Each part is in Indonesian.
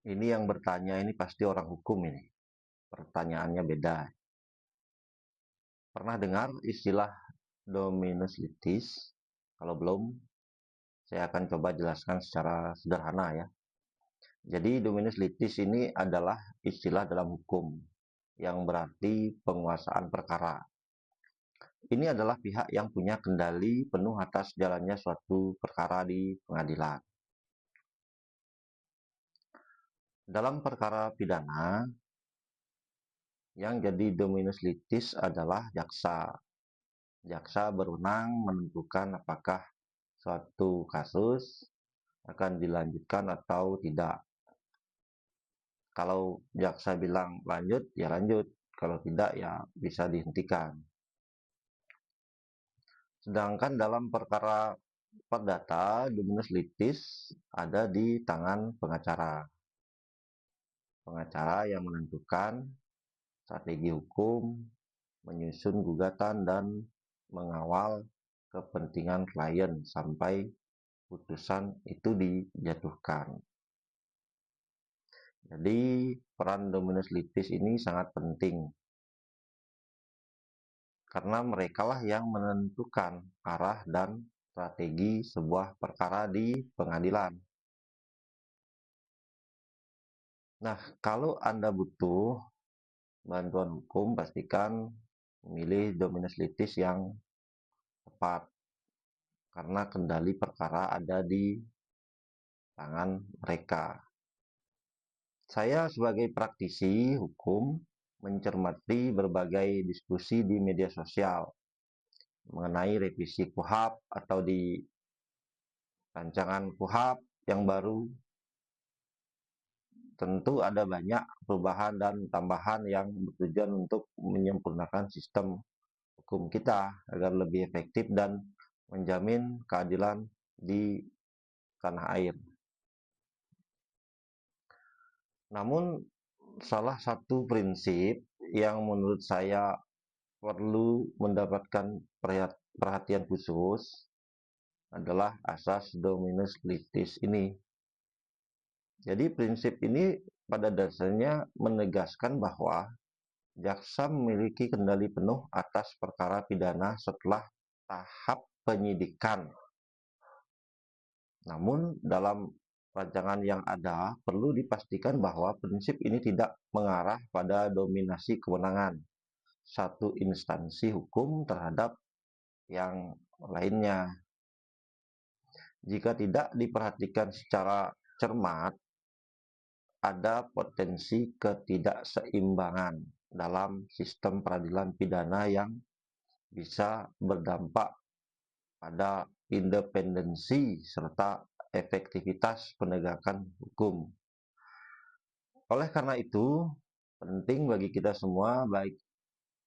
Ini yang bertanya ini pasti orang hukum ini. Pertanyaannya beda. Pernah dengar istilah dominus litis? Kalau belum, saya akan coba jelaskan secara sederhana ya. Jadi dominus litis ini adalah istilah dalam hukum yang berarti penguasaan perkara. Ini adalah pihak yang punya kendali penuh atas jalannya suatu perkara di pengadilan. Dalam perkara pidana, yang jadi dominus litis adalah jaksa. Jaksa berwenang menentukan apakah suatu kasus akan dilanjutkan atau tidak. Kalau jaksa bilang lanjut, ya lanjut. Kalau tidak, ya bisa dihentikan. Sedangkan dalam perkara perdata, dominus litis ada di tangan pengacara. Pengacara yang menentukan strategi hukum, menyusun gugatan, dan mengawal kepentingan klien sampai putusan itu dijatuhkan. Jadi peran dominus litis ini sangat penting karena merekalah yang menentukan arah dan strategi sebuah perkara di pengadilan. Nah, kalau Anda butuh bantuan hukum, pastikan memilih dominus litis yang tepat karena kendali perkara ada di tangan mereka. Saya sebagai praktisi hukum mencermati berbagai diskusi di media sosial mengenai revisi KUHP atau di rancangan KUHP yang baru. Tentu ada banyak perubahan dan tambahan yang bertujuan untuk menyempurnakan sistem hukum kita agar lebih efektif dan menjamin keadilan di tanah air. Namun, salah satu prinsip yang menurut saya perlu mendapatkan perhatian khusus adalah asas dominus litis ini. Jadi prinsip ini pada dasarnya menegaskan bahwa jaksa memiliki kendali penuh atas perkara pidana setelah tahap penyidikan. Namun dalam rancangan yang ada perlu dipastikan bahwa prinsip ini tidak mengarah pada dominasi kewenangan satu instansi hukum terhadap yang lainnya. Jika tidak diperhatikan secara cermat, ada potensi ketidakseimbangan dalam sistem peradilan pidana yang bisa berdampak pada independensi serta efektivitas penegakan hukum. Oleh karena itu, penting bagi kita semua, baik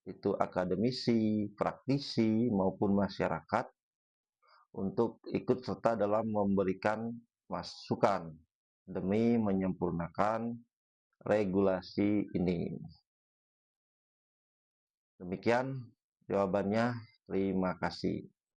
itu akademisi, praktisi, maupun masyarakat, untuk ikut serta dalam memberikan masukan demi menyempurnakan regulasi ini. Demikian jawabannya. Terima kasih.